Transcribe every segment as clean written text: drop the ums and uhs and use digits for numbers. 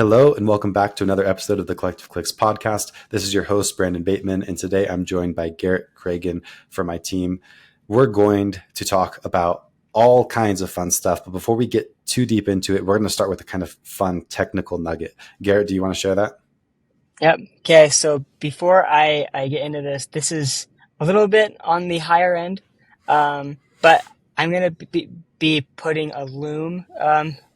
Hello, and welcome back to another episode of the Collective Clicks podcast. This is your host, Brandon Bateman, and today I'm joined by Garrett Cragen from my team. We're going to talk about all kinds of fun stuff, but before we get too deep into it, we're going to start with a kind of fun technical nugget. Garrett, do you want to share that? Yep. Okay. So before I get into this is a little bit on the higher end, but I'm going to be putting a Loom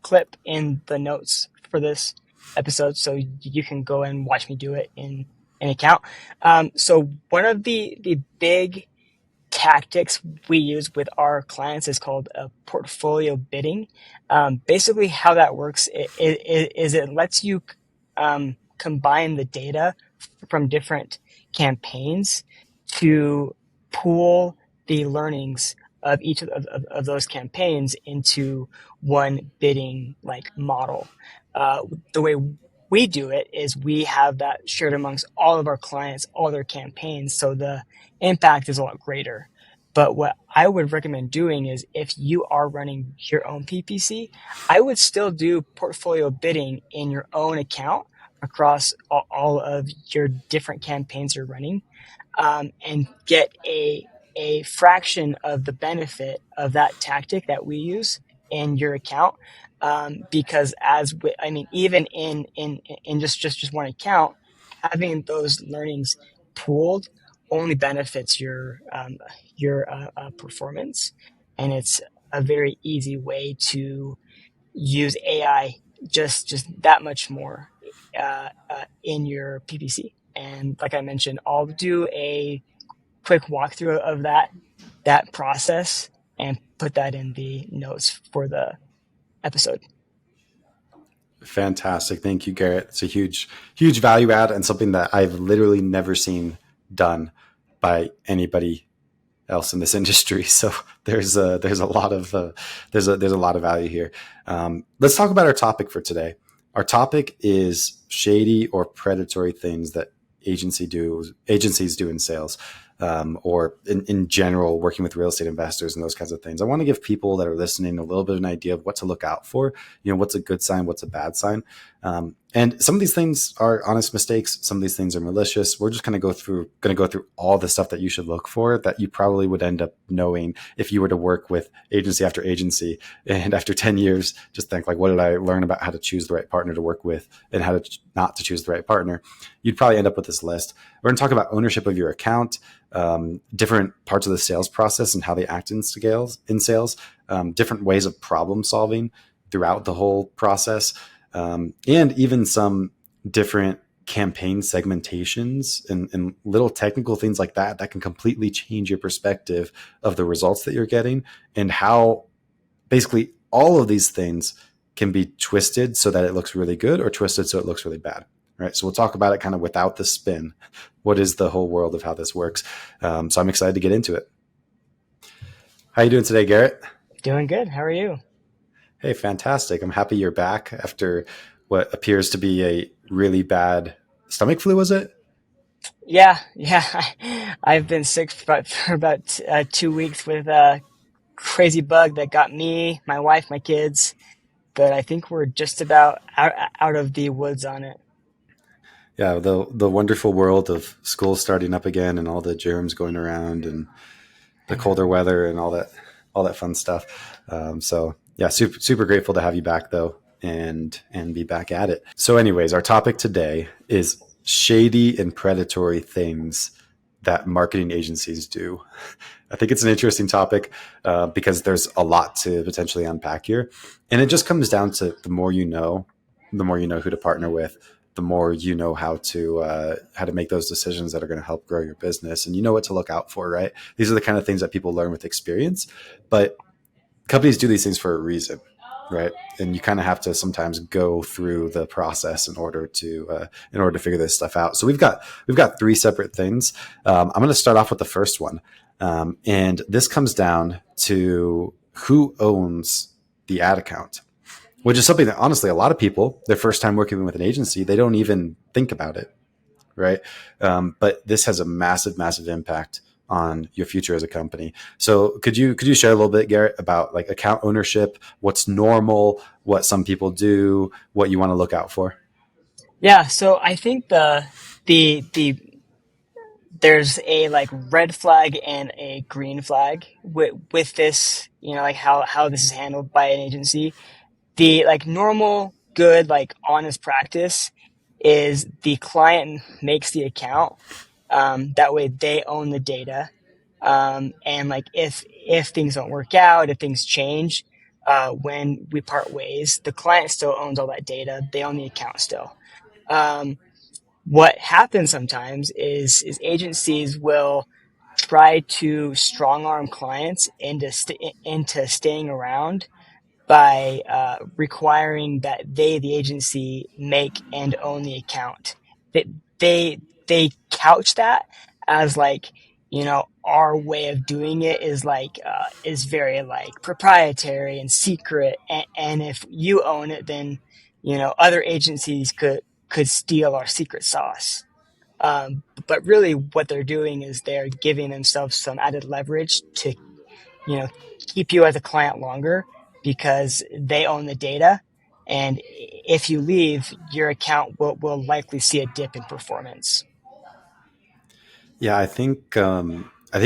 clip in the notes for this episode, so you can go and watch me do it in an account. So one of the big tactics we use with our clients is called portfolio bidding. Basically, how that works is it lets you combine the data from different campaigns to pool the learnings of each of those campaigns into one bidding model. The way we do it is we have that shared amongst all of our clients, all their campaigns, so the impact is a lot greater. But what I would recommend doing is if you are running your own PPC, I would still do portfolio bidding in your own account across all of your different campaigns you're running, and get a fraction of the benefit of that tactic that we use in your account. Because even in just one account, having those learnings pooled only benefits your performance, and it's a very easy way to use AI just that much more in your PPC. And like I mentioned, I'll do a quick walkthrough of that process and put that in the notes for the episode. Fantastic. Thank you, Garrett. It's a huge value add and something that I've literally never seen done by anybody else in this industry. So there's a lot of value here. Let's talk about our topic for today. Our topic is shady or predatory things that agencies do in sales, or in general, working with real estate investors and those kinds of things. I want to give people that are listening a little bit of an idea of what to look out for. What's a good sign, what's a bad sign. And some of these things are honest mistakes. Some of these things are malicious. We're just going to go through all the stuff that you should look for that you probably would end up knowing if you were to work with agency after agency. And after 10 years, just think what did I learn about how to choose the right partner to work with and how to not to choose the right partner? You'd probably end up with this list. We're going to talk about ownership of your account, different parts of the sales process and how they act in sales, different ways of problem solving throughout the whole process. And even some different campaign segmentations and little technical things like that can completely change your perspective of the results that you're getting, and how basically all of these things can be twisted so that it looks really good or twisted so it looks really bad. Right. So we'll talk about it kind of without the spin. What is the whole world of how this works? So I'm excited to get into it. How are you doing today, Garrett? Doing good. How are you? Hey, fantastic. I'm happy you're back after what appears to be a really bad stomach flu, was it? Yeah. I've been sick for about 2 weeks with a crazy bug that got me, my wife, my kids, but I think we're just about out of the woods on it. Yeah, the wonderful world of school starting up again and all the germs going around and the colder weather and all that fun stuff. So yeah, super grateful to have you back though, and be back at it. So anyways, our topic today is shady and predatory things that marketing agencies do. I think it's an interesting topic because there's a lot to potentially unpack here. And it just comes down to the more you know who to partner with, the more you know how to make those decisions that are going to help grow your business, and you know what to look out for, right? These are the kind of things that people learn with experience, but companies do these things for a reason, right? And you kind of have to sometimes go through the process in order to figure this stuff out. So we've got 3 separate things. I'm going to start off with the first one, and this comes down to who owns the ad account, which is something that honestly, a lot of people, their first time working with an agency, they don't even think about it, right? But this has a massive impact on your future as a company. So could you share a little bit, Garrett, about account ownership, what's normal, what some people do, what you want to look out for? Yeah, so I think the there's a like red flag and a green flag with this, like how this is handled by an agency. The like normal, good, like honest practice is the client makes the account. That way they own the data. And like if things don't work out, if things change, when we part ways, the client still owns all that data. They own the account still. Um, what happens sometimes is agencies will try to strong arm clients into staying around by requiring that they, the agency, make and own the account. They they couch that as like, our way of doing it is like is very like proprietary and secret, and if you own it, then other agencies could steal our secret sauce. But really, what they're doing is they're giving themselves some added leverage to you know, keep you as a client longer because they own the data. And if you leave, your account will likely see a dip in performance. Yeah, I think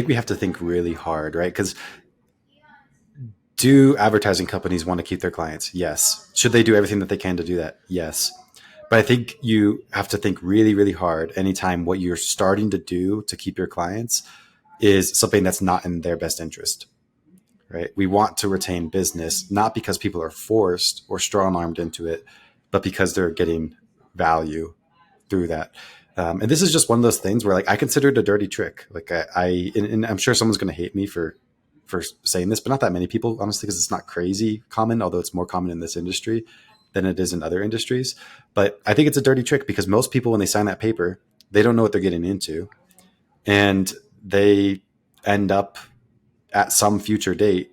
we have to think really hard, right? Because do advertising companies want to keep their clients? Yes. Should they do everything that they can to do that? Yes. But I think you have to think really, really hard anytime what you're starting to do to keep your clients is something that's not in their best interest, right? We want to retain business, not because people are forced or strong armed into it, but because they're getting value through that. And this is just one of those things where like I consider it a dirty trick. Like and I'm sure someone's going to hate me for saying this, but not that many people, honestly, because it's not crazy common, although it's more common in this industry than it is in other industries. But I think it's a dirty trick because most people, when they sign that paper, they don't know what they're getting into. And they end up at some future date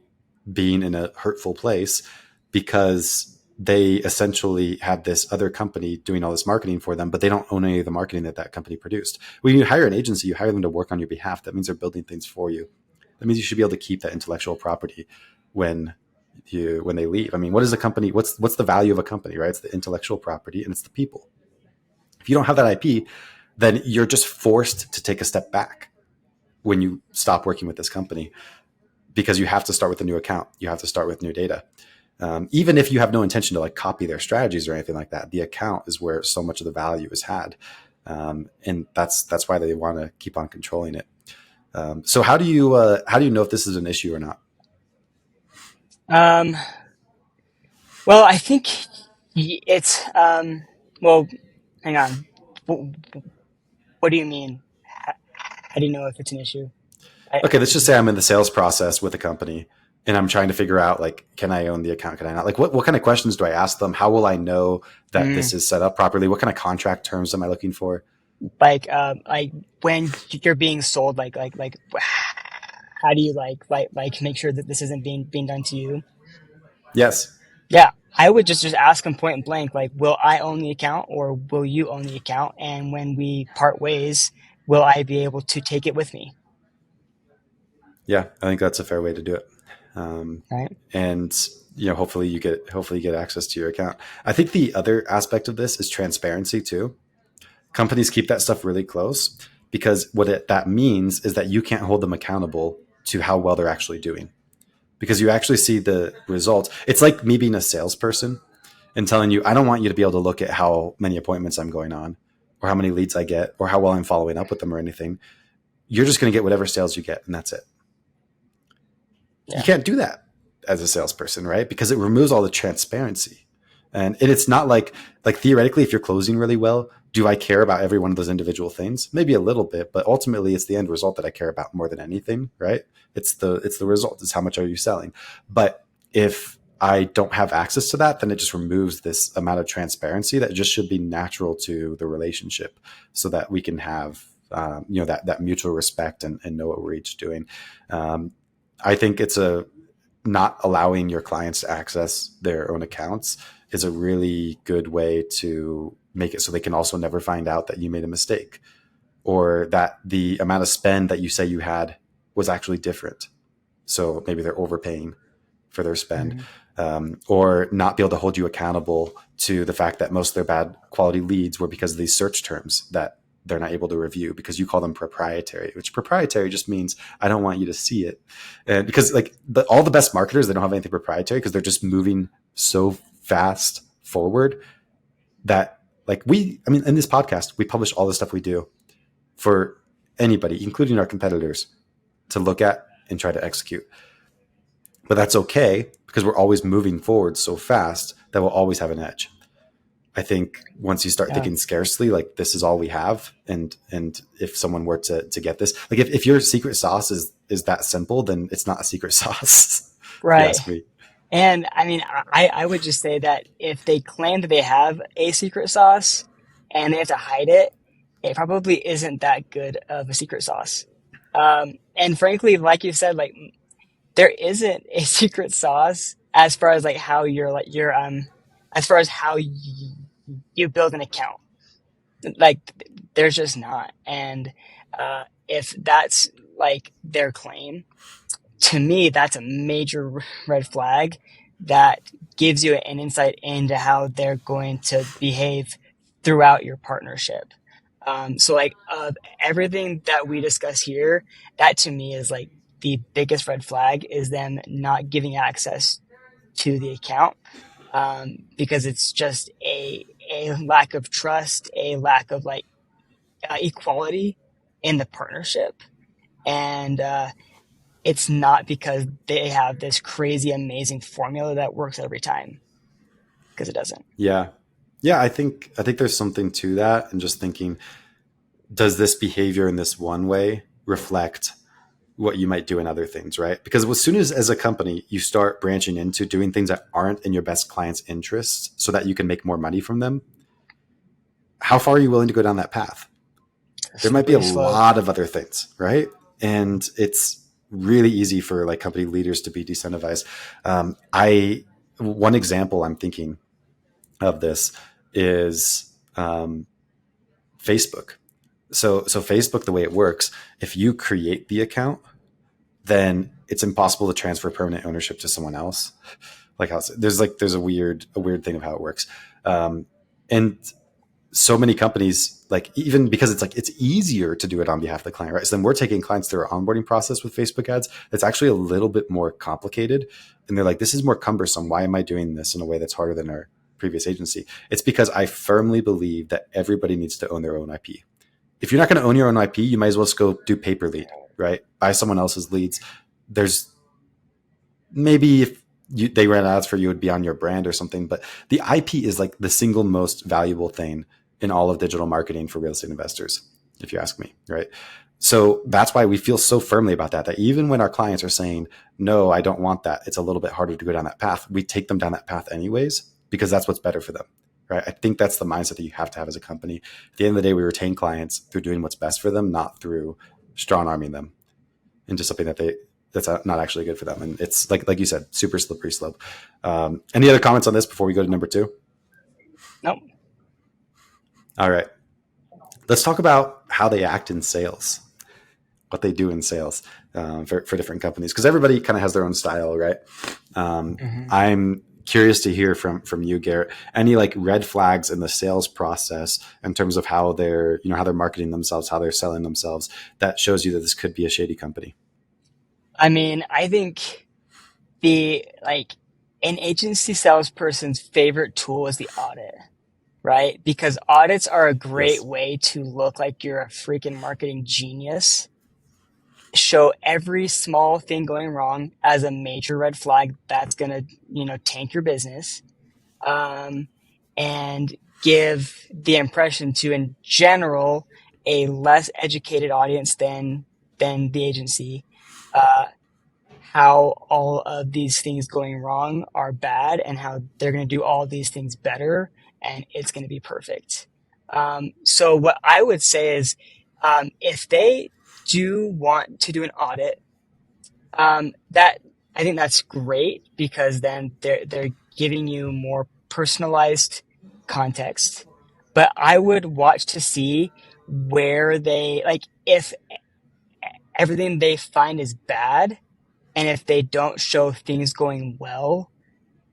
being in a hurtful place because they essentially have this other company doing all this marketing for them, but they don't own any of the marketing that that company produced. When you hire an agency, you hire them to work on your behalf. That means they're building things for you. That means you should be able to keep that intellectual property when when they leave. I mean, what is a company? What's the value of a company, right? It's the intellectual property and it's the people. If you don't have that IP, then you're just forced to take a step back when you stop working with this company because you have to start with a new account. You have to start with new data. Even if you have no intention to like copy their strategies or anything like that, the account is where so much of the value is had, and that's why they want to keep on controlling it. So how do you know if this is an issue or not? Um, well, I think it's well. Hang on. What do you mean? How do you know if it's an issue? Okay, let's just say I'm in the sales process with a company and I'm trying to figure out like, can I own the account? Can I not? Like, what kind of questions do I ask them? How will I know that Mm, this is set up properly? What kind of contract terms am I looking for? like when you're being sold, like how do you like make sure that this isn't being done to you? Yes. Yeah, I would just ask them point blank, like, will I own the account or will you own the account? And when we part ways, will I be able to take it with me? Yeah, I think that's a fair way to do it. Um, Right? and hopefully you get access to your account. I think the other aspect of this is transparency too. Companies keep that stuff really close because that means is that you can't hold them accountable to how well they're actually doing because you actually see the results. It's like me being a salesperson and telling you, I don't want you to be able to look at how many appointments I'm going on or how many leads I get or how well I'm following up with them or anything. You're just going to get whatever sales you get and that's it. You Yeah. can't do that as a salesperson, right? Because it removes all the transparency. And it's not like theoretically, if you're closing really well, do I care about every one of those individual things? Maybe a little bit, but ultimately it's the end result that I care about more than anything, right? It's the result. It's how much are you selling? But if I don't have access to that, then it just removes this amount of transparency that just should be natural to the relationship, so that we can have that mutual respect and know what we're each doing. Um, I think it's a not allowing your clients to access their own accounts is a really good way to make it so they can also never find out that you made a mistake or that the amount of spend that you say you had was actually different. So maybe they're overpaying for their spend. Mhm. or not be able to hold you accountable to the fact that most of their bad quality leads were because of these search terms that they're not able to review because you call them proprietary, which proprietary just means I don't want you to see it. And because like all the best marketers, they don't have anything proprietary because they're just moving so fast forward that like I mean, in this podcast, we publish all the stuff we do for anybody, including our competitors, to look at and try to execute. But that's okay because we're always moving forward so fast that we'll always have an edge. I think once you start Yeah. thinking scarcely, like this is all we have, and if someone were to get this, like if your secret sauce is that simple, then it's not a secret sauce, if you Right. ask me. And I mean, I would just say that if they claim that they have a secret sauce and they have to hide it, it probably isn't that good of a secret sauce. And frankly, like you said, like there isn't a secret sauce as far as like how you're like as far as how you build an account. Like there's just not. And if that's like their claim, to me, that's a major red flag that gives you an insight into how they're going to behave throughout your partnership. So, like, of everything that we discuss here, that to me is like the biggest red flag is them not giving access to the account because it's just a lack of trust, a lack of like equality in the partnership. And it's not because they have this crazy, amazing formula that works every time, because it doesn't. Yeah, yeah. I think there's something to that, and just thinking, does this behavior in this one way reflect what you might do in other things, right? Because as soon as a company you start branching into doing things that aren't in your best client's interests so that you can make more money from them, how far are you willing to go down that path? There might be a Slippery slope. lot of other things, right? And it's really easy for like company leaders to be decentivized. I One example I'm thinking of this is Facebook. So Facebook, the way it works, if you create the account, then it's impossible to transfer permanent ownership to someone else. Like how there's a weird thing of how it works, and so many companies, like even because it's like it's easier to do it on behalf of the client, right? So then we're taking clients through our onboarding process with Facebook ads. It's actually a little bit more complicated, and they're like, "This is more cumbersome. Why am I doing this in a way that's harder than our previous agency?" It's because I firmly believe that everybody needs to own their own IP. If you're not going to own your own IP, you might as well just go do pay per lead, right? Buy someone else's leads. There's maybe if they ran ads for you, it would be on your brand or something. But the IP is like the single most valuable thing in all of digital marketing for real estate investors, if you ask me, right? So that's why we feel so firmly about that even when our clients are saying, no, I don't want that, it's a little bit harder to go down that path, we take them down that path anyways, because that's what's better for them, right? I think that's the mindset that you have to have as a company. At the end of the day, we retain clients through doing what's best for them, not through strong arming them into something that's not actually good for them. And it's like you said, super slippery slope. Any other comments on this before we go to number two? Nope. All right. Let's talk about how they act in sales, what they do in sales for different companies, because everybody kind of has their own style, right? Hmm. I'm curious to hear from you, Garrett. Any like red flags in the sales process in terms of how they're marketing themselves, how they're selling themselves, that shows you that this could be a shady company? I mean, I think the like an agency salesperson's favorite tool is the audit, right? Because audits are a great Yes. way to look like you're a freaking marketing genius, show every small thing going wrong as a major red flag that's going to, tank your business. Um, and give the impression to, in general, a less educated audience than the agency, uh, how all of these things going wrong are bad and how they're going to do all these things better and it's going to be perfect. So what I would say is, if they do want to do an audit, that I think that's great because then they're giving you more personalized context. But I would watch to see where they like if everything they find is bad and if they don't show things going well,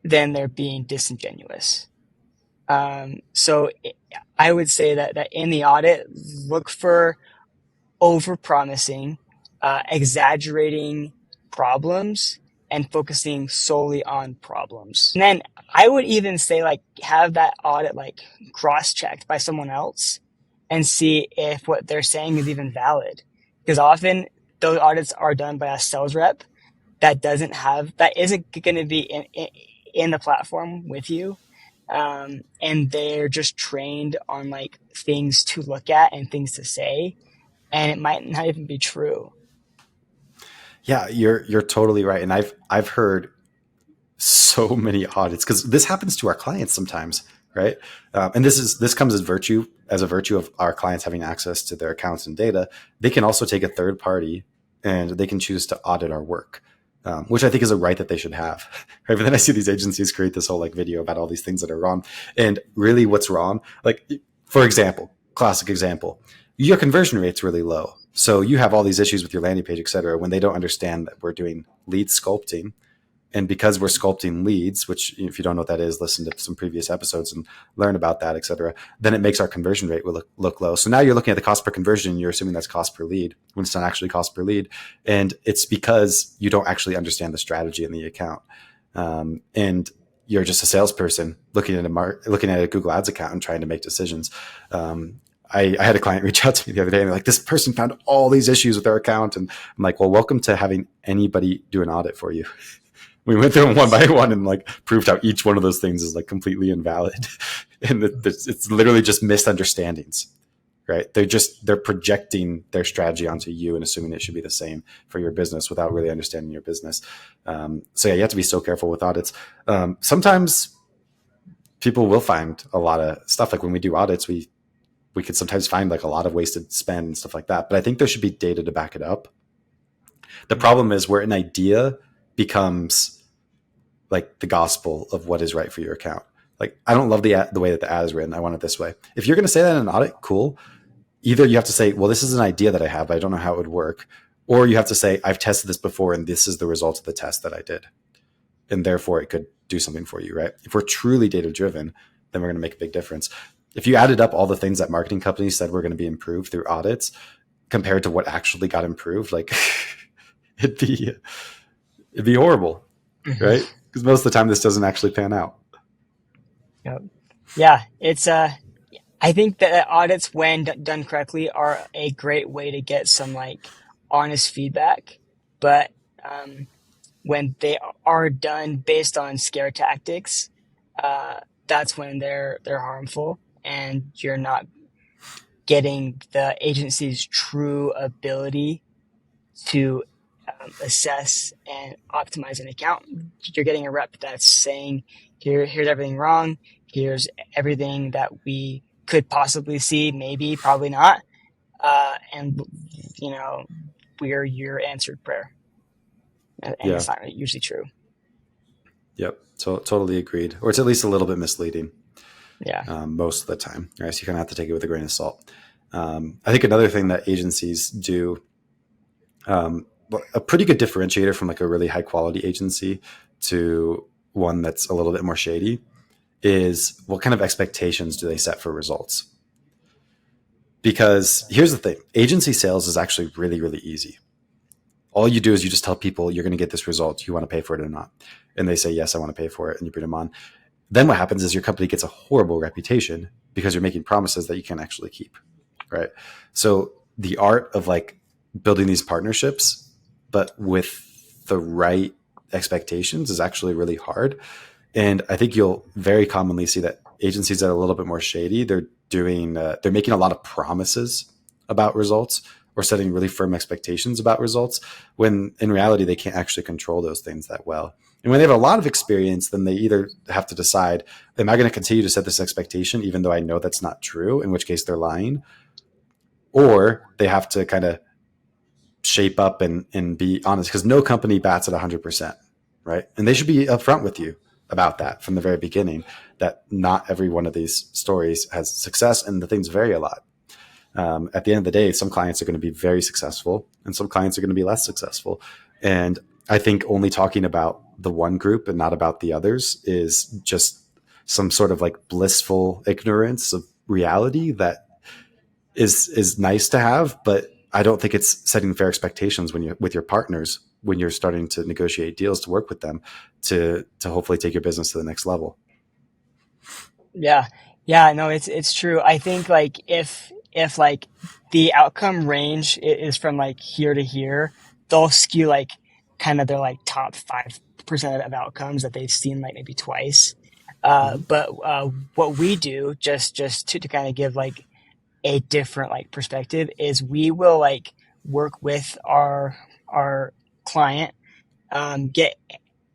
then they're being disingenuous. So I would say that in the audit, look for overpromising, exaggerating problems, and focusing solely on problems. And then I would even say like have that audit like cross-checked by someone else and see if what they're saying is even valid. Because often those audits are done by a sales rep that isn't going to be in the platform with you. And they're just trained on like things to look at and things to say, and it might not even be true. Yeah, you're totally right. And I've heard so many audits because this happens to our clients sometimes, right? And this comes as a virtue of our clients having access to their accounts and data. They can also take a third party and they can choose to audit our work, which I think is a right that they should have. Right? But then I see these agencies create this whole like video about all these things that are wrong, and really what's wrong. Like, for example, classic example, your conversion rate's really low. So you have all these issues with your landing page, et cetera, when they don't understand that we're doing lead sculpting. And because we're sculpting leads, which if you don't know what that is, listen to some previous episodes and learn about that, et cetera, then it makes our conversion rate look low. So now you're looking at the cost per conversion and you're assuming that's cost per lead when it's not actually cost per lead. And it's because you don't actually understand the strategy in the account. And you're just a salesperson looking at a Google Ads account and trying to make decisions. I had a client reach out to me the other day and they're like, this person found all these issues with their account. And I'm like, well, welcome to having anybody do an audit for you. We went through them one by one and like proved how each one of those things is like completely invalid. And it's literally just misunderstandings, right? They're projecting their strategy onto you and assuming it should be the same for your business without really understanding your business. So yeah, you have to be so careful with audits. Sometimes people will find a lot of stuff. Like when we do audits, we could sometimes find like a lot of wasted spend and stuff like that. But I think there should be data to back it up. The problem is where an idea becomes like the gospel of what is right for your account. Like, I don't love the way that the ad is written. I want it this way. If you're going to say that in an audit, cool. Either you have to say, well, this is an idea that I have, but I don't know how it would work. Or you have to say, I've tested this before and this is the result of the test that I did. And therefore it could do something for you, right? If we're truly data driven, then we're going to make a big difference. If you added up all the things that marketing companies said were going to be improved through audits compared to what actually got improved, like it'd be horrible, right? Because most of the time this doesn't actually pan out. Yep. Yeah, it's I think that audits, when done correctly, are a great way to get some like honest feedback. But when they are done based on scare tactics, that's when they're harmful, and you're not getting the agency's true ability to assess and optimize an account. You're getting a rep that's saying, here's everything wrong. Here's everything that we could possibly see, maybe, probably not. And, we're your answered prayer. And Yeah. it's not usually true. Yep. So totally agreed. Or it's at least a little bit misleading. Yeah. Most of the time. Right? So you kind of have to take it with a grain of salt. I think another thing that agencies do, a pretty good differentiator from like a really high quality agency to one that's a little bit more shady, is what kind of expectations do they set for results? Because here's the thing, agency sales is actually really, really easy. All you do is you just tell people you're going to get this result. Do you want to pay for it or not? And they say, yes, I want to pay for it. And you bring them on. Then what happens is your company gets a horrible reputation because you're making promises that you can't actually keep. Right. So the art of like building these partnerships, but with the right expectations, is actually really hard. And I think you'll very commonly see that agencies that are a little bit more shady, they're making a lot of promises about results or setting really firm expectations about results, when in reality, they can't actually control those things that well. And when they have a lot of experience, then they either have to decide, am I going to continue to set this expectation, even though I know that's not true, in which case they're lying, or they have to kind of shape up and be honest, because no company bats at 100%, right? And they should be upfront with you about that from the very beginning, that not every one of these stories has success and the things vary a lot. At the end of the day, some clients are going to be very successful and some clients are going to be less successful. And I think only talking about the one group and not about the others is just some sort of like blissful ignorance of reality that is nice to have, but I don't think it's setting fair expectations when you with your partners when you're starting to negotiate deals to work with them to hopefully take your business to the next level. Yeah. Yeah, no, it's true. I think like if like the outcome range is from like here to here, they'll skew like kind of their like top 5% of outcomes that they've seen like maybe twice. Mm-hmm. But what we do just to kind of give like a different like perspective is we will like work with our client, get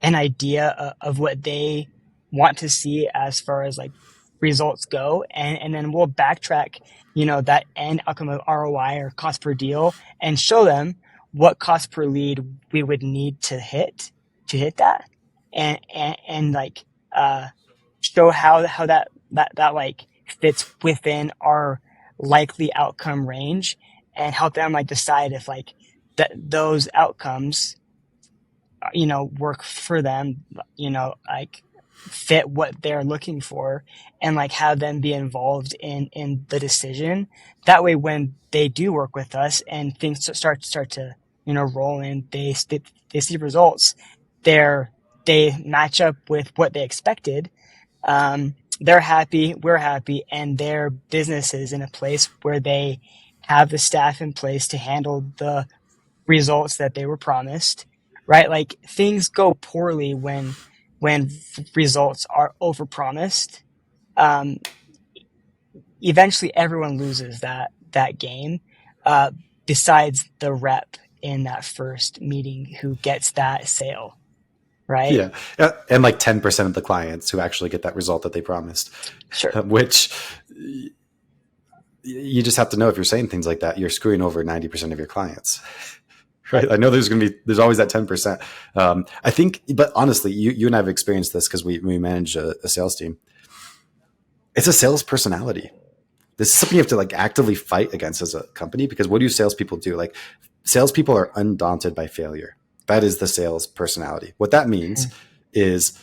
an idea of what they want to see as far as like results go, and then we'll backtrack, that end outcome of ROI or cost per deal, and show them what cost per lead we would need to hit that, and like show how that like fits within our likely outcome range, and help them like decide if like that those outcomes work for them, like fit what they're looking for, and like have them be involved in the decision. That way, when they do work with us and things start to roll in, they see results. They match up with what they expected. They're happy, we're happy, and their business is in a place where they have the staff in place to handle the results that they were promised, right? Like things go poorly when results are overpromised. Um, Eventually, everyone loses that game. Uh, Besides the rep in that first meeting who gets that sale, right? Yeah. And like 10% of the clients who actually get that result that they promised, Sure. which you just have to know if you're saying things like that, you're screwing over 90% of your clients. Right. I know there's always that 10%. I think, but honestly, you and I have experienced this because we manage a sales team. It's a sales personality. This is something you have to like actively fight against as a company, because what do salespeople do? Like salespeople are undaunted by failure. That is the sales personality. What that means is,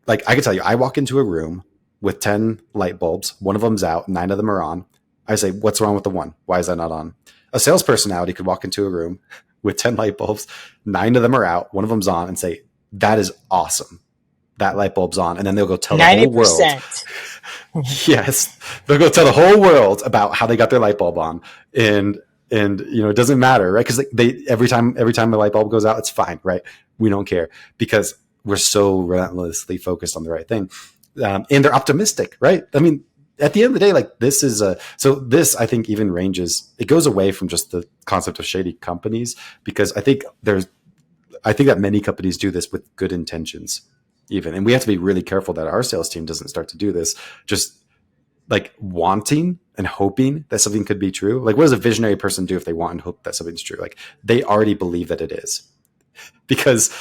like, I can tell you, I walk into a room with 10 light bulbs. One of them's out, 9 of them are on. I say, what's wrong with the one? Why is that not on? A sales personality could walk into a room with 10 light bulbs, 9 of them are out, one of them's on, and say, that is awesome. That light bulb's on. And then they'll go tell the whole world. 90%. Yes. They'll go tell the whole world about how they got their light bulb on. And it doesn't matter, right? Because they every time the light bulb goes out, it's fine, right? We don't care because we're so relentlessly focused on the right thing. And they're optimistic, right? I mean, at the end of the day, like this is so this, I think, even ranges, it goes away from just the concept of shady companies, because I think that many companies do this with good intentions even. And we have to be really careful that our sales team doesn't start to do this, just like wanting and hoping that something could be true. Like, what does a visionary person do if they want and hope that something's true? Like, they already believe that it is, because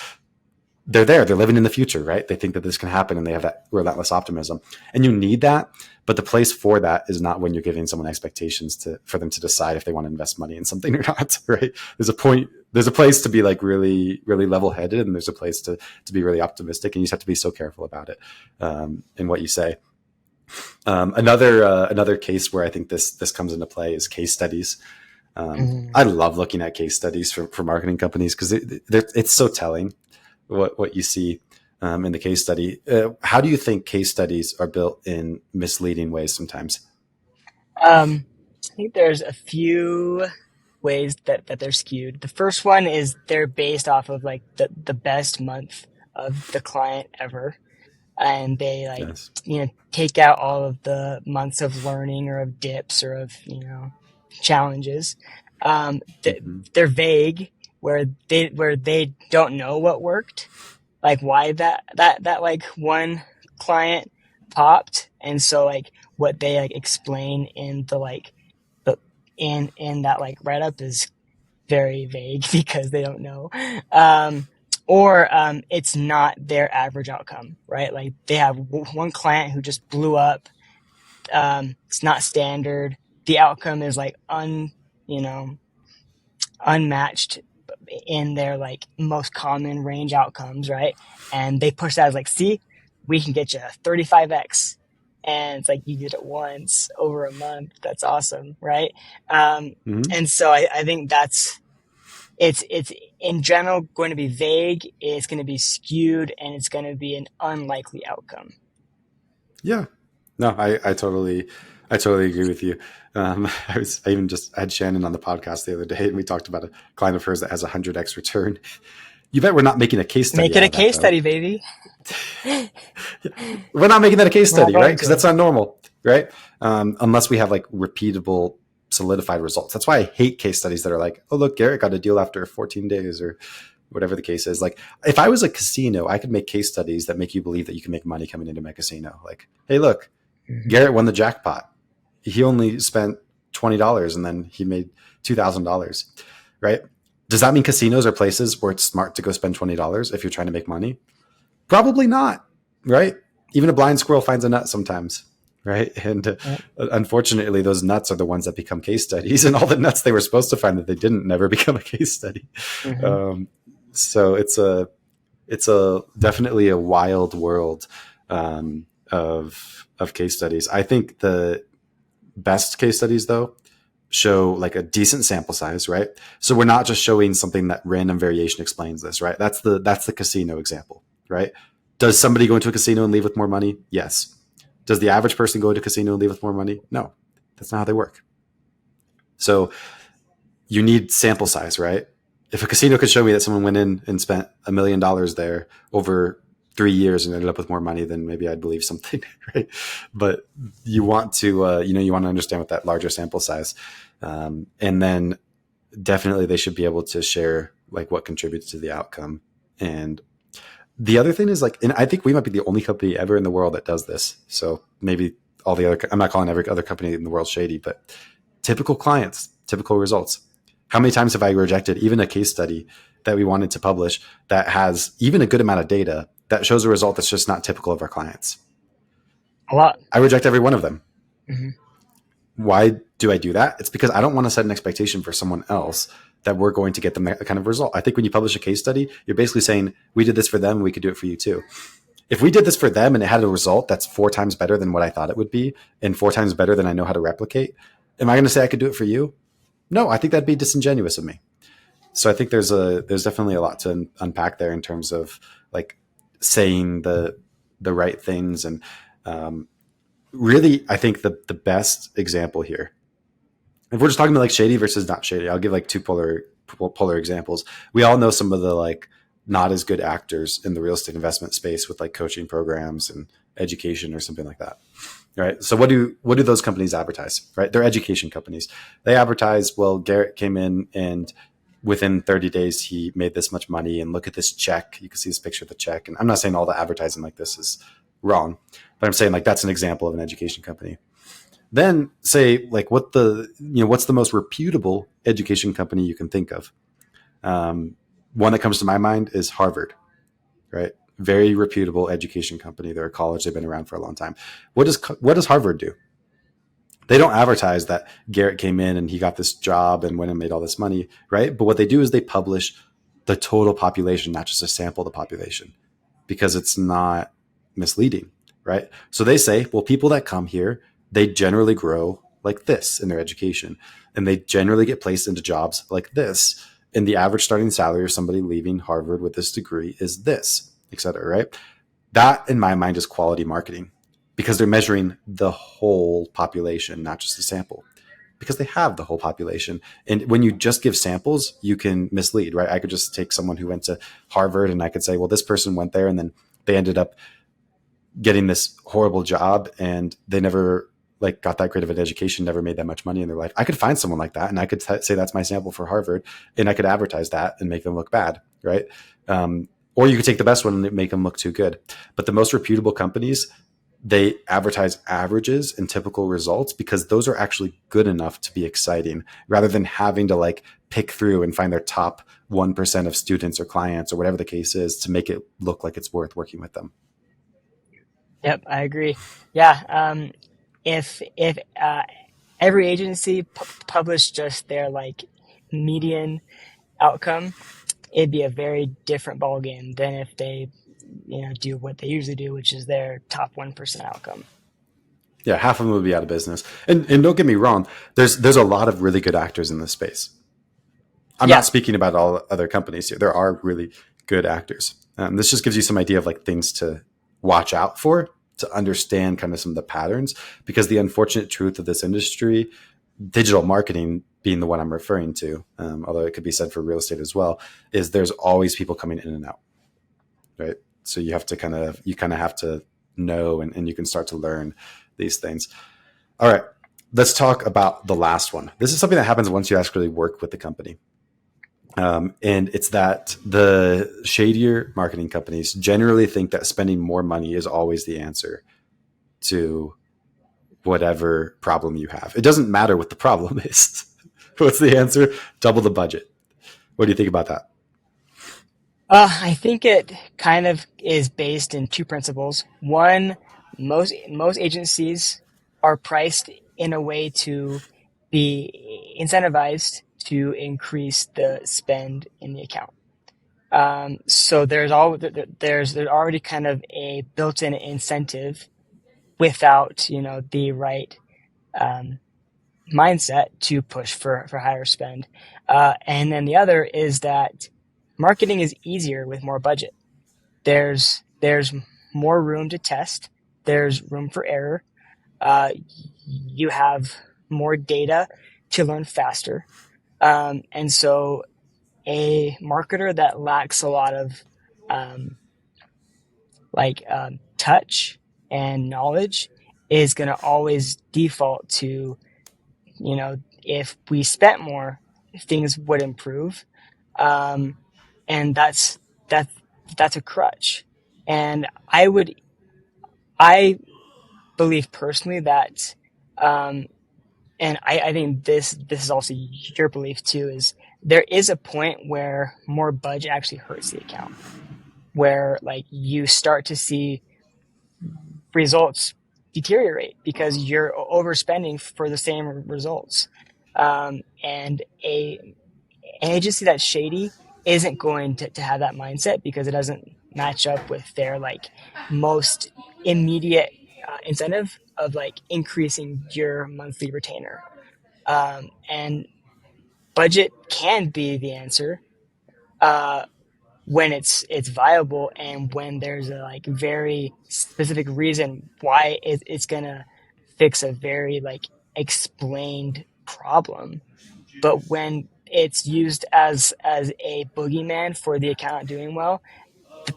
they're living in the future, right? They think that this can happen, and they have that relentless optimism, and you need that. But the place for that is not when you're giving someone expectations for them to decide if they want to invest money in something or not, right? There's a place to be like really, really level headed, and there's a place to be really optimistic, and you just have to be so careful about it, in what you say. Another case where I think this comes into play is case studies. I love looking at case studies for marketing companies, because it's so telling what you see in the case study. How do you think case studies are built in misleading ways sometimes? I think there's a few ways that they're skewed. The first one is they're based off of like the best month of the client ever, and they like Yes. take out all of the months of learning or of dips or of challenges. Mm-hmm. They're vague, where they don't know what worked, like why that like one client popped, and so like what they like explain in the like the in that like write up is very vague because they don't know. Or it's not their average outcome, right? Like they have one client who just blew up. It's not standard. The outcome is like you know unmatched in their like most common range outcomes, right? And they push that as like, see, we can get you 35x. And it's like you did it once over a month. That's awesome, right? Um, Hmm. and so I think it's in general going to be vague. It's going to be skewed, and it's going to be an unlikely outcome. Yeah. No, I totally agree with you. I even just had Shannon on the podcast the other day, and we talked about a client of hers that has 100x return. You bet we're not making a case study Make it out a of that, case though. study, baby. We're not making that a case We're not study, right? going Because to. that's not normal, right? Unless we have like repeatable, solidified results. That's why I hate case studies that are like, oh, look, Garrett got a deal after 14 days or whatever the case is. Like, if I was a casino, I could make case studies that make you believe that you can make money coming into my casino. Like, hey, look, Mhm. Garrett won the jackpot. He only spent $20 and then he made $2,000, right? Does that mean casinos are places where it's smart to go spend $20 if you're trying to make money? Probably not, right? Even a blind squirrel finds a nut sometimes, right? And Yep. unfortunately, those nuts are the ones that become case studies, and all the nuts they were supposed to find that they didn't never become a case study. Mhm. Um, so it's a definitely a wild world of case studies. I think the best case studies though show like a decent sample size, right? So we're not just showing something that random variation explains this, right? That's the casino example, right? Does somebody go into a casino and leave with more money? Yes. Does the average person go into a casino and leave with more money? No. That's not how they work. So you need sample size, right? If a casino could show me that someone went in and spent $1 million there over 3 years and ended up with more money, then maybe I'd believe something, right? But you want to, you want to understand what that larger sample size, and then definitely they should be able to share like what contributes to the outcome. And the other thing is like, and I think we might be the only company ever in the world that does this. So maybe all the other, I'm not calling every other company in the world shady, but typical clients, typical results. How many times have I rejected even a case study that we wanted to publish that has even a good amount of data that shows a result that's just not typical of our clients? A lot. I reject every one of them. Mhm. Why do I do that? It's because I don't want to set an expectation for someone else that we're going to get them that kind of result. I think when you publish a case study, you're basically saying, we did this for them, we could do it for you too. If we did this for them and it had a result that's 4 times better than what I thought it would be and 4 times better than I know how to replicate, am I going to say I could do it for you? No, I think that'd be disingenuous of me. So I think there's definitely a lot to unpack there in terms of like saying the right things. And really, I think the best example here, if we're just talking about like shady versus not shady, I'll give like two polar examples. We all know some of the like not as good actors in the real estate investment space with like coaching programs and education or something like that. Right. So what do those companies advertise? Right. They're education companies. They advertise, well, Garrett came in and within 30 days he made this much money and look at this check. You can see this picture of the check. And I'm not saying all the advertising like this is wrong, but I'm saying like that's an example of an education company. Then say like what's the most reputable education company you can think of? One that comes to my mind is Harvard, right? Very reputable education company. They're a college. They've been around for a long time. What does Harvard do? They don't advertise that Garrett came in and he got this job and went and made all this money, right? But what they do is they publish the total population, not just a sample of the population, because it's not misleading, right? So they say, well, people that come here, they generally grow like this in their education, and they generally get placed into jobs like this. And the average starting salary of somebody leaving Harvard with this degree is this, et cetera, right? That, in my mind, is quality marketing because they're measuring the whole population, not just the sample, because they have the whole population. And when you just give samples, you can mislead, right? I could just take someone who went to Harvard and I could say, well, this person went there and then they ended up getting this horrible job and they never like got that great of an education, never made that much money in their life. I could find someone like that and I could say that's my sample for Harvard and I could advertise that and make them look bad, right? Or you could take the best one and make them look too good. But the most reputable companies, they advertise averages and typical results because those are actually good enough to be exciting rather than having to like pick through and find their top 1% of students or clients or whatever the case is to make it look like it's worth working with them. Yep, I agree. Yeah, if every agency published just their like median outcome, it'd be a very different ballgame than if they, do what they usually do, which is their top 1% outcome. Yeah, half of them would be out of business. And don't get me wrong, there's a lot of really good actors in this space. I'm Yeah. not speaking about all other companies here. There are really good actors. This just gives you some idea of like things to watch out for, to understand kind of some of the patterns, because the unfortunate truth of this industry, digital marketing being the one I'm referring to, although it could be said for real estate as well, is there's always people coming in and out, right? So you kind of have to know, and you can start to learn these things. All right, let's talk about the last one. This is something that happens once you actually work with the company. And it's that the shadier marketing companies generally think that spending more money is always the answer to whatever problem you have. It doesn't matter what the problem is. What's the answer? Double the budget. What do you think about that? I think it kind of is based in two principles. One, most agencies are priced in a way to be incentivized to increase the spend in the account. So there's already kind of a built-in incentive without the right um, mindset to push for higher spend. And then the other is that marketing is easier with more budget. There's more room to test. There's room for error. Uh, you have more data to learn faster. And so a marketer that lacks a lot of um, touch and knowledge is going to always default to, if we spent more, things would improve. Um, and that's, that's a crutch. And I believe personally that, um, and I think this is also your belief too, is there is a point where more budget actually hurts the account, where like you start to see results deteriorate because you're overspending for the same results. And an agency that's shady isn't going to have that mindset because it doesn't match up with their like most immediate incentive of like increasing your monthly retainer. And budget can be the answer uh, when it's viable and when there's a like very specific reason why it's gonna fix a very like explained problem. But when it's used as a boogeyman for the account not doing well,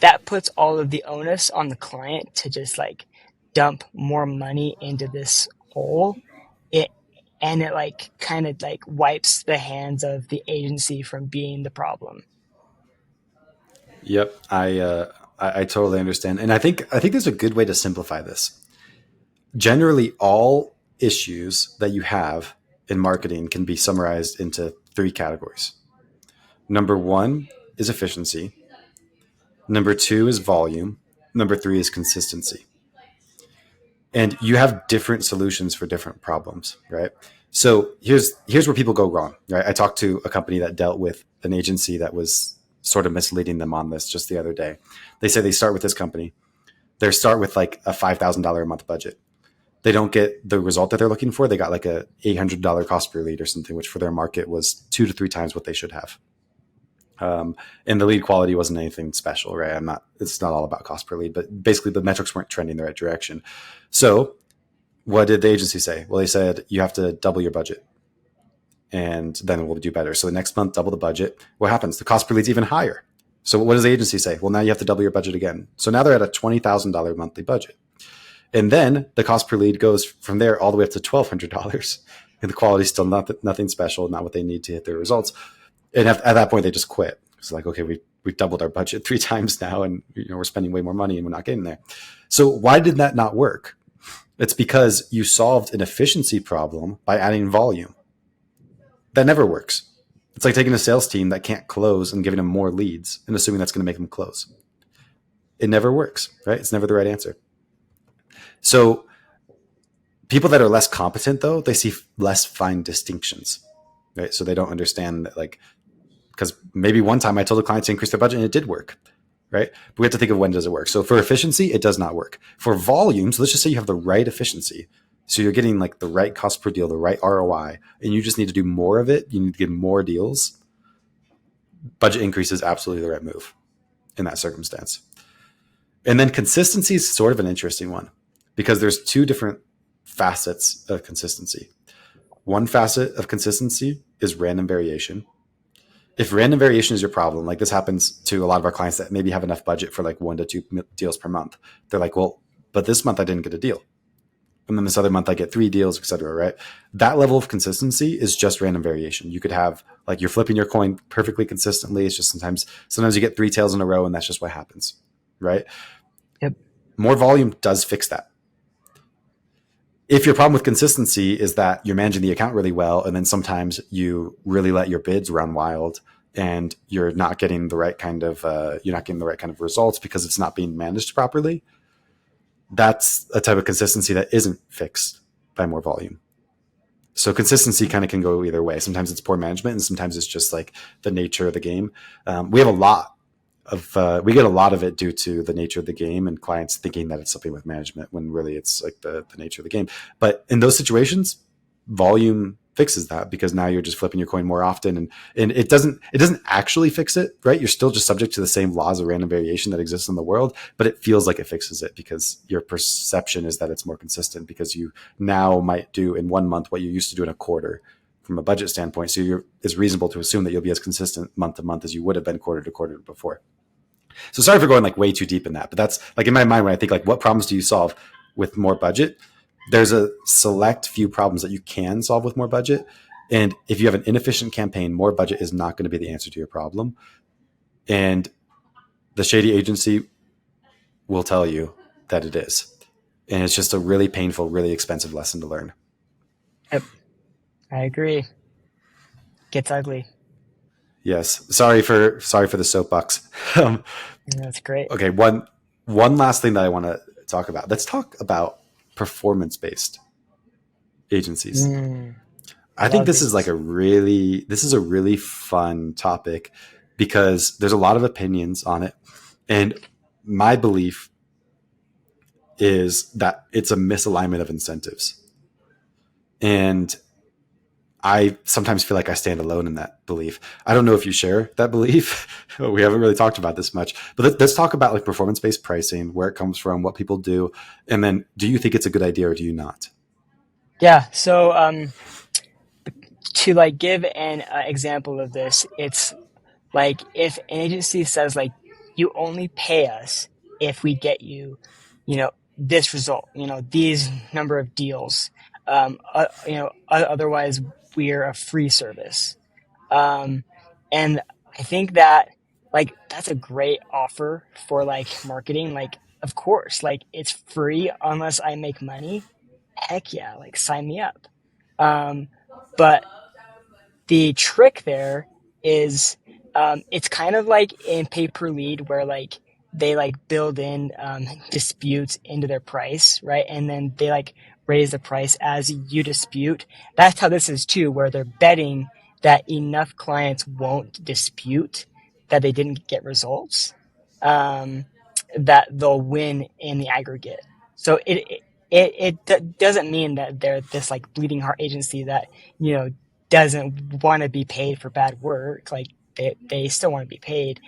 that puts all of the onus on the client to just like dump more money into this hole. It and it like kind of like wipes the hands of the agency from being the problem. Yep, I totally understand, and I think there's a good way to simplify this. Generally, all issues that you have in marketing can be summarized into three categories. Number one is efficiency. Number two is volume. Number three is consistency. And you have different solutions for different problems, right? So here's where people go wrong, right? I talked to a company that dealt with an agency that was sort of misleading them on this just the other day. They say they start with this company. They start with like a $5,000 a month budget. They don't get the result that they're looking for. They got like a $800 cost per lead or something, which for their market was 2 to 3 times what they should have. And the lead quality wasn't anything special, right? It's not all about cost per lead, but basically the metrics weren't trending the right direction. So what did the agency say? Well, they said, you have to double your budget and then we'll do better. So the next month, double the budget. What happens? The cost per lead's even higher. So what does the agency say? Well, now you have to double your budget again. So now they're at a $20,000 monthly budget. And then the cost per lead goes from there all the way up to $1,200. And the quality is still nothing special, not what they need to hit their results. And at that point, they just quit. It's like, okay, we've doubled our budget 3 times now, and we're spending way more money, and we're not getting there. So why did that not work? It's because you solved an efficiency problem by adding volume. That never works. It's like taking a sales team that can't close and giving them more leads and assuming that's going to make them close. It never works, right? It's never the right answer. So people that are less competent, though, they see less fine distinctions, right? So they don't understand that like because maybe one time I told a client to increase their budget and it did work, right? But we have to think of when does it work. So for efficiency, it does not work. For volumes, let's just say you have the right efficiency. So you're getting like the right cost per deal, the right ROI, and you just need to do more of it. You need to get more deals. Budget increase is absolutely the right move in that circumstance. And then consistency is sort of an interesting one because there's two different facets of consistency. One facet of consistency is random variation. If random variation is your problem, like this happens to a lot of our clients that maybe have enough budget for like 1 to 2 deals per month. They're like, well, but this month I didn't get a deal. And then this other month I get 3 deals, et cetera, right? That level of consistency is just random variation. You could have like you're flipping your coin perfectly consistently. It's just sometimes you get 3 tails in a row and that's just what happens, right? Yep. More volume does fix that. If your problem with consistency is that you're managing the account really well, and then sometimes you really let your bids run wild, and you're not getting the right kind of results because it's not being managed properly, that's a type of consistency that isn't fixed by more volume. So consistency kind of can go either way. Sometimes it's poor management, and sometimes it's just like the nature of the game. We get a lot of it due to the nature of the game and clients thinking that it's something with management when really it's like the nature of the game. But in those situations, volume fixes that because now you're just flipping your coin more often, and it doesn't actually fix it, right? You're still just subject to the same laws of random variation that exists in the world, but it feels like it fixes it because your perception is that it's more consistent because you now might do in 1 month what you used to do in a quarter from a budget standpoint. So it's reasonable to assume that you'll be as consistent month to month as you would have been quarter to quarter before. So sorry for going like way too deep in that, but that's like in my mind when I think like what problems do you solve with more budget? There's a select few problems that you can solve with more budget. And if you have an inefficient campaign, more budget is not going to be the answer to your problem. And the shady agency will tell you that it is. And it's just a really painful, really expensive lesson to learn. Yep. I agree. Gets ugly. Yes. Sorry for the soapbox. That's great. Okay. One last thing that I want to talk about. Let's talk about performance-based agencies. I think this is a really fun topic because there's a lot of opinions on it. And my belief is that it's a misalignment of incentives. And I sometimes feel like I stand alone in that belief. I don't know if you share that belief. We haven't really talked about this much, but let's talk about like performance-based pricing, where it comes from, what people do. And then do you think it's a good idea or do you not? Yeah. So, to like give an example of this, it's like if an agency says like, you only pay us if we get you, this result, these number of deals, otherwise we're a free service. And I think that like, that's a great offer for like marketing. Like, of course, like it's free unless I make money. Heck yeah. Like sign me up. But the trick there is, it's kind of like in pay per lead where like they like build in disputes into their price, right? And then they like raise the price as you dispute. That's how this is too, where they're betting that enough clients won't dispute that they didn't get results, that they'll win in the aggregate. So it doesn't mean that they're this like bleeding heart agency that, doesn't want to be paid for bad work. Like they still want to be paid.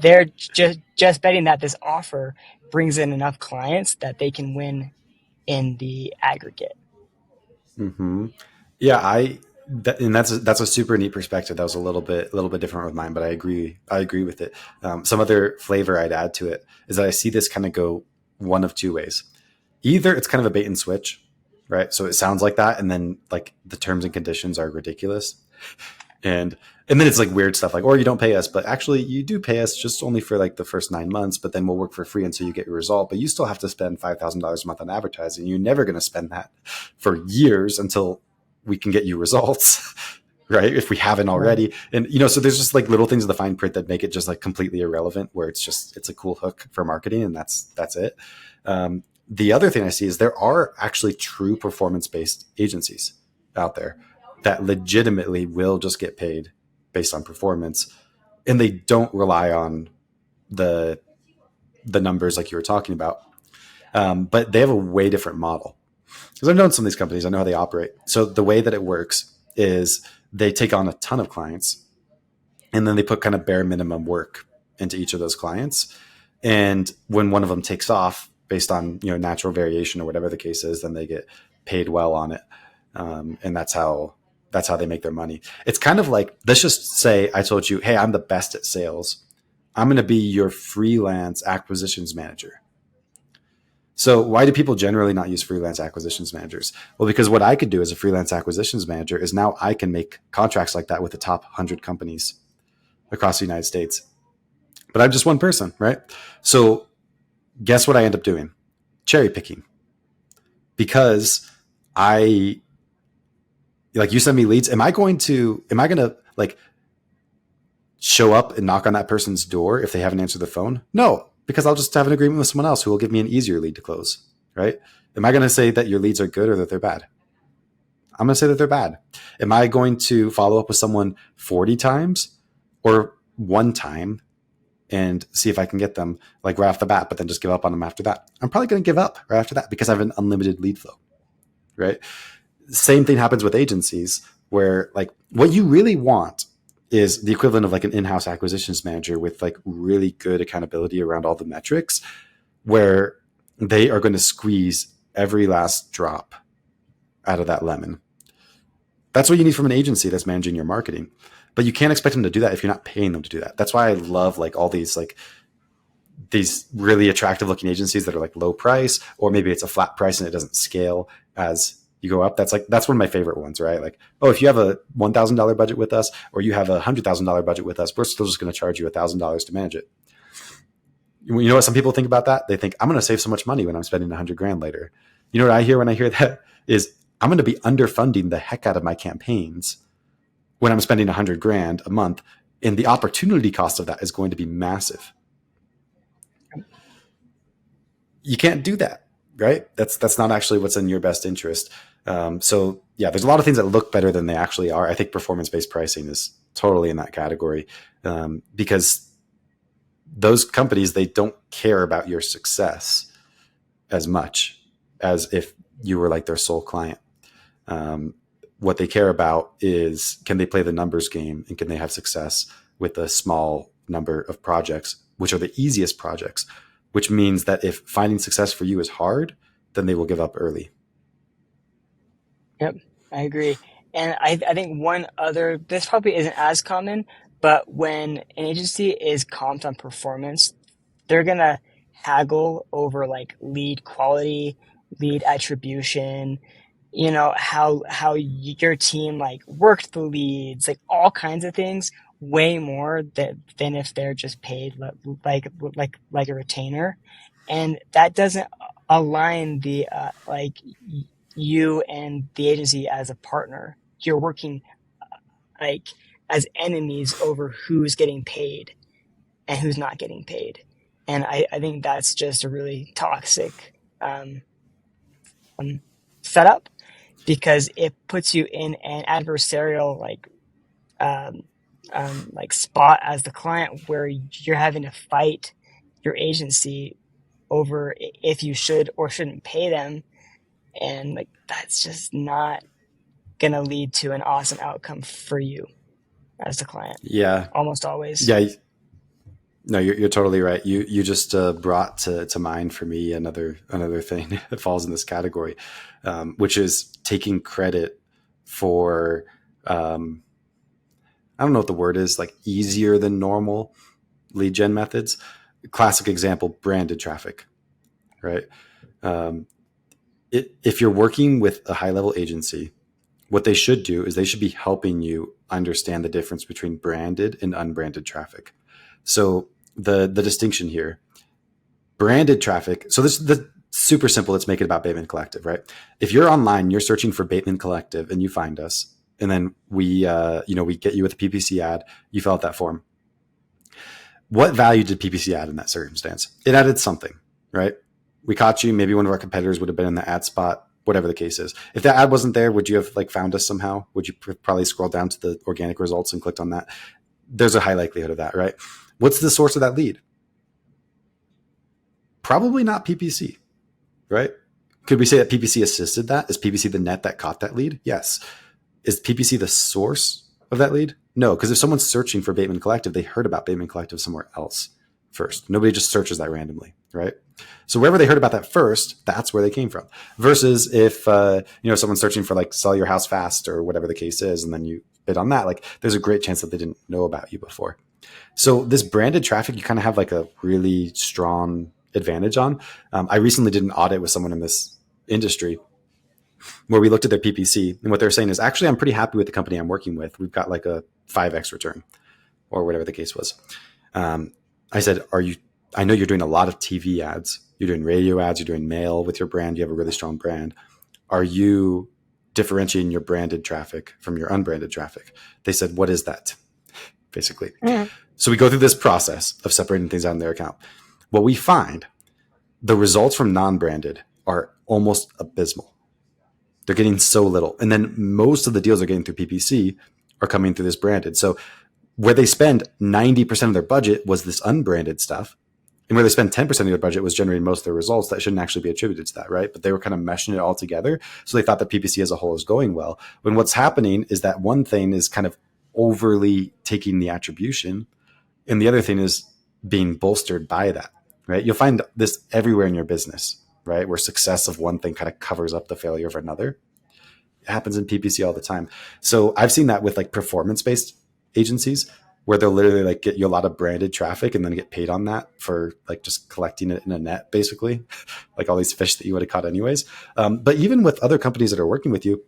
They're just betting that this offer brings in enough clients that they can win in the aggregate. Mm-hmm. Yeah, and that's a super neat perspective. That was a little bit different with mine, but I agree with it. Some other flavor I'd add to it is that I see this kind of go one of two ways. Either it's kind of a bait and switch, right? So it sounds like that, and then like the terms and conditions are ridiculous, and then it's like weird stuff like, or you don't pay us, but actually you do pay us just only for like the first 9 months, but then we'll work for free until you get your result. But you still have to spend $5,000 a month on advertising. You're never going to spend that for years until we can get you results, right? If we haven't already. And, so there's just like little things in the fine print that make it just like completely irrelevant, where it's a cool hook for marketing, and that's it. The other thing I see is there are actually true performance-based agencies out there that legitimately will just get paid based on performance. and they don't rely on the the numbers like you were talking about. But they have a way different model. Because I've known some of these companies, I know how they operate. So the way that it works is they take on a ton of clients, and then they put kind of bare minimum work into each of those clients. And when one of them takes off based on natural variation or whatever the case is, then they get paid well on it, and that's how they make their money. It's kind of like, let's just say I told you, hey, I'm the best at sales. I'm going to be your freelance acquisitions manager. So why do people generally not use freelance acquisitions managers? Well, because what I could do as a freelance acquisitions manager is now I can make contracts like that with the top 100 companies across the United States. But I'm just one person, right? So guess what I end up doing? Cherry picking. Because I, like, you send me leads. Am I going to like show up and knock on that person's door if they haven't answered the phone? No, because I'll just have an agreement with someone else who will give me an easier lead to close, right? Am I going to say that your leads are good or that they're bad? I'm going to say that they're bad. Am I going to follow up with someone 40 times or one time and see if I can get them like right off the bat, but then just give up on them after that? I'm probably going to give up right after that because I have an unlimited lead flow, right? Same thing happens with agencies where, like, what you really want is the equivalent of like an in-house acquisitions manager with like really good accountability around all the metrics, where they are going to squeeze every last drop out of that lemon. That's what you need from an agency that's managing your marketing. But you can't expect them to do that if you're not paying them to do that. That's why I love like all these really attractive looking agencies that are like low price, or maybe it's a flat price and it doesn't scale as you go up. That's one of my favorite ones, right? Like, oh, if you have a $1,000 budget with us, or you have a $100,000 budget with us, we're still just going to charge you $1,000 to manage it. You know what some people think about that? They think, I'm going to save so much money when I'm spending $100,000 later. You know what I hear when I hear that is, I'm going to be underfunding the heck out of my campaigns when I'm spending $100,000 a month, and the opportunity cost of that is going to be massive. You can't do that, right? That's not actually what's in your best interest. So yeah, there's a lot of things that look better than they actually are. I think performance-based pricing is totally in that category, because those companies, they don't care about your success as much as if you were like their sole client. What they care about is, can they play the numbers game, and can they have success with a small number of projects, which are the easiest projects, which means that if finding success for you is hard, then they will give up early. Yep, I agree. And I think one other, this probably isn't as common, but when an agency is comped on performance, they're going to haggle over like lead quality, lead attribution, how your team like worked the leads, like all kinds of things, way more than if they're just paid like a retainer. And that doesn't align the you and the agency as a partner. You're working like as enemies over who's getting paid and who's not getting paid. And I think that's just a really toxic setup, because it puts you in an adversarial like spot as the client, where you're having to fight your agency over if you should or shouldn't pay them. And like, that's just not going to lead to an awesome outcome for you as the client. Yeah. Almost always. Yeah. No, you're totally right. You just brought to mind for me another thing that falls in this category, which is taking credit for, I don't know what the word is, like easier than normal lead gen methods. Classic example, branded traffic, right? If you're working with a high level agency, what they should do is they should be helping you understand the difference between branded and unbranded traffic. So the distinction here, branded traffic. So this is the super simple. Let's make it about Bateman Collective, right? If you're online, you're searching for Bateman Collective and you find us, and then we get you with a PPC ad, you fill out that form. What value did PPC add in that circumstance? It added something, right? We caught you. Maybe one of our competitors would have been in the ad spot, whatever the case is. If that ad wasn't there, would you have like found us somehow? Would you probably scroll down to the organic results and clicked on that? there's a high likelihood of that, right? What's the source of that lead? Probably not PPC, right? Could we say that PPC assisted that? Is PPC the net that caught that lead? Yes. Is PPC the source of that lead? No, because if someone's searching for Bateman Collective, they heard about Bateman Collective somewhere else first. Nobody just searches that randomly, right? So wherever they heard about that first, that's where they came from. Versus if someone's searching for like sell your house fast or whatever the case is, and then you bid on that, like there's a great chance that they didn't know about you before. So this branded traffic, you kind of have like a really strong advantage on. I recently did an audit with someone in this industry where we looked at their PPC, and what they're saying is, actually, I'm pretty happy with the company I'm working with. We've got like a 5x return or whatever the case was. I said, I know you're doing a lot of TV ads. You're doing radio ads. You're doing mail with your brand. You have a really strong brand. Are you differentiating your branded traffic from your unbranded traffic? They said, what is that? Basically. Mm. So we go through this process of separating things out in their account. What we find, the results from non-branded are almost abysmal. They're getting so little. And then most of the deals they're getting through PPC are coming through this branded. So where they spend 90% of their budget was this unbranded stuff. And where they spend 10% of their budget was generating most of their results. That shouldn't actually be attributed to that, right? But they were kind of meshing it all together. So they thought that PPC as a whole is going well. When what's happening is that one thing is kind of overly taking the attribution, and the other thing is being bolstered by that, right? You'll find this everywhere in your business, right? Where success of one thing kind of covers up the failure of another. It happens in PPC all the time. So I've seen that with like performance-based agencies where they'll literally like get you a lot of branded traffic and then get paid on that for like just collecting it in a net, basically, like all these fish that you would have caught anyways. But even with other companies that are working with you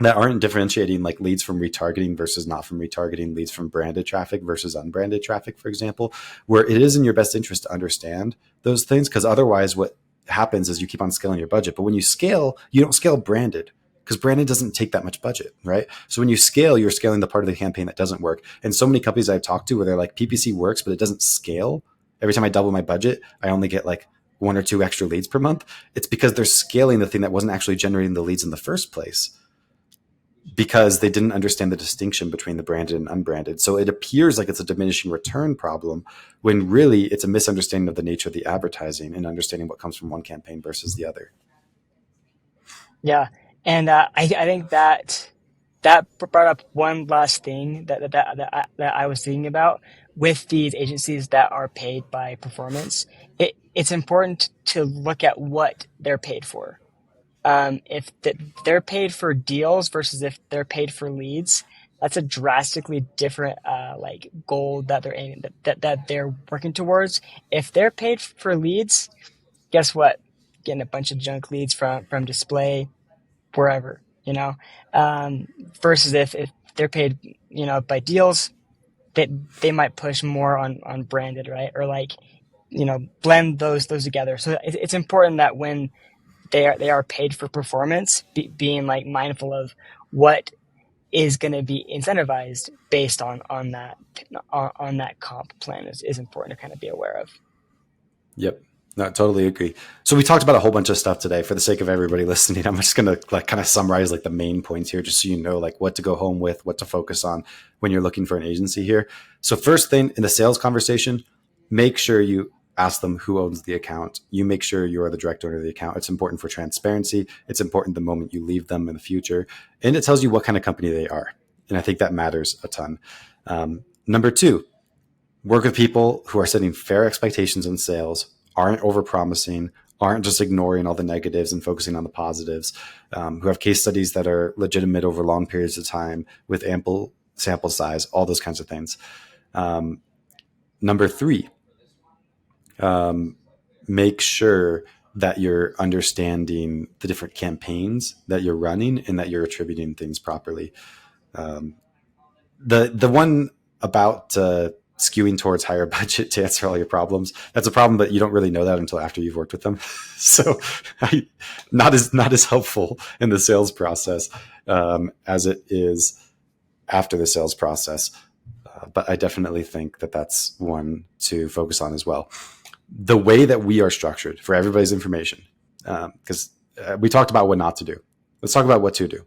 that aren't differentiating like leads from retargeting versus not from retargeting, leads from branded traffic versus unbranded traffic, for example, where it is in your best interest to understand those things, because otherwise what happens is you keep on scaling your budget. But when you scale, you don't scale branded, because branded doesn't take that much budget, right? So when you scale, you're scaling the part of the campaign that doesn't work. And so many companies I've talked to where they're like, PPC works, but it doesn't scale. Every time I double my budget, I only get like 1 or 2 extra leads per month. It's because they're scaling the thing that wasn't actually generating the leads in the first place, because they didn't understand the distinction between the branded and unbranded. So it appears like it's a diminishing return problem when really it's a misunderstanding of the nature of the advertising and understanding what comes from one campaign versus the other. Yeah. And I think that brought up one last thing that I was thinking about with these agencies that are paid by performance. It's important to look at what they're paid for. If they're paid for deals versus if they're paid for leads, that's a drastically different like goal that they're aiming that they're working towards. If they're paid for leads, guess what? Getting a bunch of junk leads from display, wherever, versus if they're paid, by deals, they might push more on branded, right? Or like, blend those together. So it's important that when they are paid for performance, being like mindful of what is going to be incentivized based on that comp plan is important to kind of be aware of. Yep. No, I totally agree. So we talked about a whole bunch of stuff today. For the sake of everybody listening, I'm just going to like kind of summarize like the main points here, just so you know like what to go home with, what to focus on when you're looking for an agency here. So first thing in the sales conversation, make sure you ask them who owns the account. You make sure you are the direct owner of the account. It's important for transparency. It's important the moment you leave them in the future. And it tells you what kind of company they are. And I think that matters a ton. Number 2, work with people who are setting fair expectations in sales, aren't overpromising, aren't just ignoring all the negatives and focusing on the positives, who have case studies that are legitimate over long periods of time with ample sample size, all those kinds of things. Number 3, make sure that you're understanding the different campaigns that you're running and that you're attributing things properly. The one about skewing towards higher budget to answer all your problems, that's a problem, but you don't really know that until after you've worked with them. So not as helpful in the sales process as it is after the sales process. But I definitely think that that's one to focus on as well. The way that we are structured for everybody's information, because we talked about what not to do. Let's talk about what to do.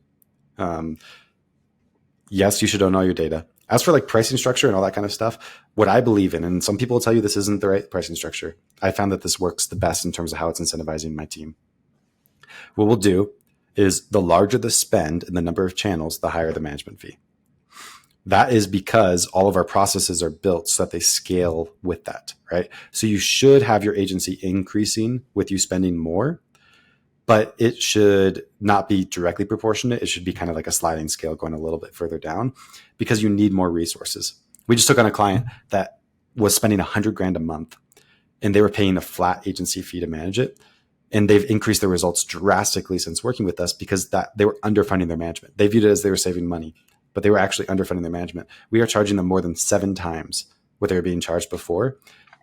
Yes, you should own all your data. As for like pricing structure and all that kind of stuff, what I believe in, and some people will tell you this isn't the right pricing structure, I found that this works the best in terms of how it's incentivizing my team. What we'll do is the larger the spend and the number of channels, the higher the management fee. That is because all of our processes are built so that they scale with that, right? So you should have your agency increasing with you spending more, but it should not be directly proportionate. It should be kind of like a sliding scale going a little bit further down because you need more resources. We just took on a client that was spending $100,000 a month and they were paying a flat agency fee to manage it. And they've increased their results drastically since working with us because that they were underfunding their management. They viewed it as they were saving money, but they were actually underfunding their management. We are charging them more than 7 times what they were being charged before,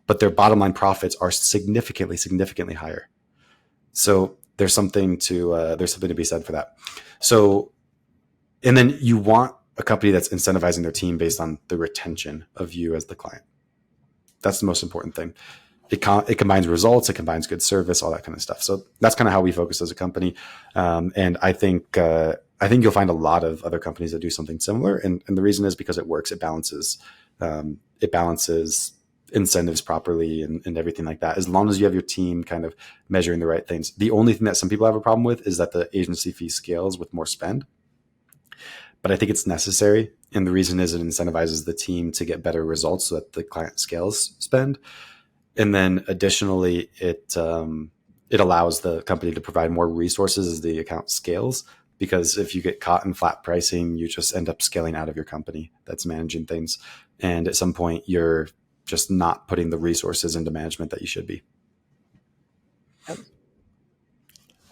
but their bottom line profits are significantly, significantly higher. So there's something to be said for that. So, and then you want a company that's incentivizing their team based on the retention of you as the client. That's the most important thing. It combines results, it combines good service, all that kind of stuff. So that's kind of how we focus as a company. And I think you'll find a lot of other companies that do something similar. And the reason is because it works. It balances incentives properly and everything like that. As long as you have your team kind of measuring the right things. The only thing that some people have a problem with is that the agency fee scales with more spend. But I think it's necessary. And the reason is it incentivizes the team to get better results so that the client scales spend. And then additionally, it allows the company to provide more resources as the account scales. Because if you get caught in flat pricing, you just end up scaling out of your company that's managing things. And at some point, you're just not putting the resources into management that you should be. Yep.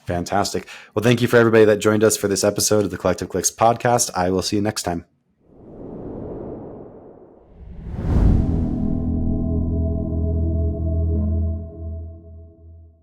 Fantastic. Well, thank you for everybody that joined us for this episode of the Collective Clicks podcast. I will see you next time.